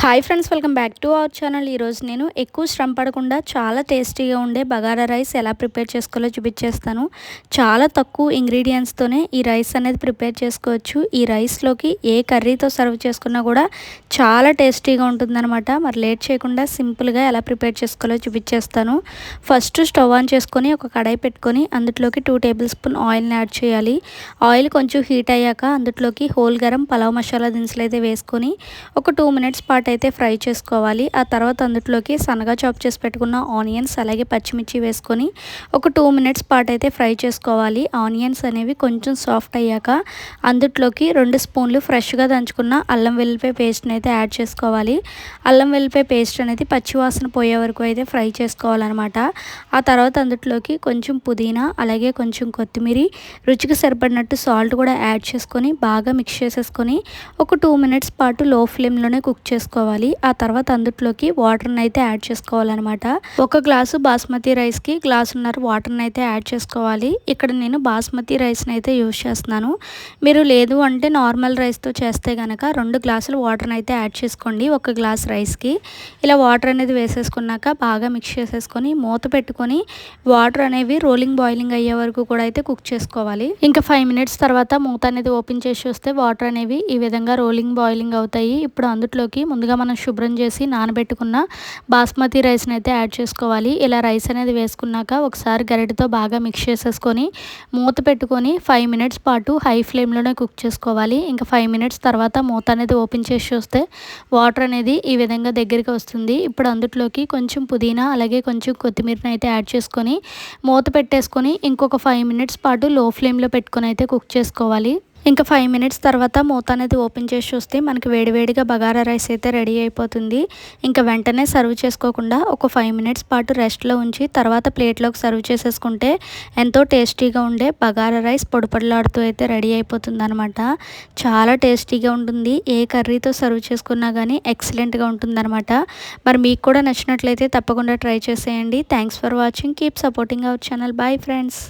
Hi friends, welcome back to our channel. ఈరోజు నేను ఎక్కువ శ్రమ పడకుండా చాలా టేస్టీగా ఉండే బగారా రైస్ ఎలా ప్రిపేర్ చేసుకోవాలో చూపించేస్తాను. చాలా తక్కువ ఇంగ్రీడియంట్స్తోనే ఈ రైస్ అనేది ప్రిపేర్ చేసుకోవచ్చు. ఈ రైస్లోకి ఏ కర్రీతో సర్వ్ చేసుకున్నా కూడా చాలా టేస్టీగా ఉంటుందన్నమాట. మరి లేట్ చేయకుండా సింపుల్గా ఎలా ప్రిపేర్ చేసుకోవాలో చూపించేస్తాను. ఫస్ట్ స్టవ్ ఆన్ చేసుకొని ఒక కడాయి పెట్టుకొని అందులోకి 2 టేబుల్ స్పూన్ ఆయిల్ని యాడ్ చేయాలి. ఆయిల్ కొంచెం హీట్ అయ్యాక అందులోకి హోల్ గరం పలావ్ మసాలా దినుసులు అయితే వేసుకొని ఒక 2 మినిట్స్ పాటు అయితే ఫ్రై చేసుకోవాలి. ఆ తర్వాత అందులోకి సన్నగా చాప్ చేసి పెట్టుకున్న ఆనియన్స్ అలాగే పచ్చిమిర్చి వేసుకొని ఒక 2 మినిట్స్ పాటు అయితే ఫ్రై చేసుకోవాలి. ఆనియన్స్ అనేవి కొంచెం సాఫ్ట్ అయ్యాక అందులోకి 2 స్పూన్లు ఫ్రెష్గా దంచుకున్న అల్లం వెల్లిపాయ పేస్ట్ని అయితే యాడ్ చేసుకోవాలి. అల్లం వెల్లిపాయ పేస్ట్ అనేది పచ్చివాసన పోయే వరకు అయితే ఫ్రై చేసుకోవాలన్నమాట. ఆ తర్వాత అందులోకి కొంచెం పుదీనా అలాగే కొంచెం కొత్తిమీర, రుచికి సరిపడినట్టు సాల్ట్ కూడా యాడ్ చేసుకొని బాగా మిక్స్ చేసేసుకొని ఒక 2 మినిట్స్ పాటు లో ఫ్లేమ్లోనే కుక్ చేసుకోవాలి. ఆ తర్వాత అందులోకి వాటర్ని అయితే యాడ్ చేసుకోవాలన్నమాట. ఒక గ్లాసు బాస్మతి రైస్కి గ్లాసున్నర వాటర్ని అయితే యాడ్ చేసుకోవాలి. ఇక్కడ నేను బాస్మతి రైస్ని అయితే యూజ్ చేస్తున్నాను. మీరు లేదు అంటే నార్మల్ రైస్తో చేస్తే కనుక 2 గ్లాసులు వాటర్ని అయితే యాడ్ చేసుకోండి ఒక గ్లాస్ రైస్కి. ఇలా వాటర్ అనేది వేసేసుకున్నాక బాగా మిక్స్ చేసేసుకొని మూత పెట్టుకొని వాటర్ అనేవి రోలింగ్ బాయిలింగ్ అయ్యే వరకు కూడా అయితే కుక్ చేసుకోవాలి. ఇంకా 5 మినిట్స్ తర్వాత మూత అనేది ఓపెన్ చేసి చూస్తే వాటర్ అనేవి ఈ విధంగా రోలింగ్ బాయిలింగ్ అవుతాయి. ఇప్పుడు అందులోకి ముందుగా మనం శుభ్రం చేసి నానబెట్టుకున్న బాస్మతి రైస్ని అయితే యాడ్ చేసుకోవాలి. ఇలా రైస్ అనేది వేసుకున్నాక ఒకసారి గరిటెతో బాగా మిక్స్ చేసేసుకొని మూత పెట్టుకొని 5 మినిట్స్ పాటు హై ఫ్లేమ్లోనే కుక్ చేసుకోవాలి. ఇంకా 5 మినిట్స్ తర్వాత మూత అనేది ఓపెన్ చేసి చూస్తే వాటర్ అనేది ఈ విధంగా దగ్గరికి వస్తుంది. ఇప్పుడు అందులోకి కొంచెం పుదీనా అలాగే కొంచెం కొత్తిమీరని అయితే యాడ్ చేసుకొని మూత పెట్టేసుకొని ఇంకొక 5 మినిట్స్ పాటు లో ఫ్లేమ్లో పెట్టుకొని అయితే కుక్ చేసుకోవాలి. ఇంకా 5 మినిట్స్ తర్వాత మూత అనేది ఓపెన్ చేసి చూస్తే మనకి వేడివేడిగా బగారా రైస్ అయితే రెడీ అయిపోతుంది. ఇంకా వెంటనే సర్వ్ చేసుకోకుండా ఒక 5 మినిట్స్ పాటు రెస్ట్లో ఉంచి తర్వాత ప్లేట్లోకి సర్వ్ చేసేసుకుంటే ఎంతో టేస్టీగా ఉండే బగారా రైస్ పొడిపొడిలాడుతూ అయితే రెడీ అయిపోతుంది అనమాట. చాలా టేస్టీగా ఉంటుంది. ఏ కర్రీతో సర్వ్ చేసుకున్నా కానీ ఎక్సలెంట్గా ఉంటుందన్నమాట. మరి మీకు కూడా నచ్చినట్లయితే తప్పకుండా ట్రై చేసేయండి. Thanks for watching. Keep supporting our channel. Bye friends.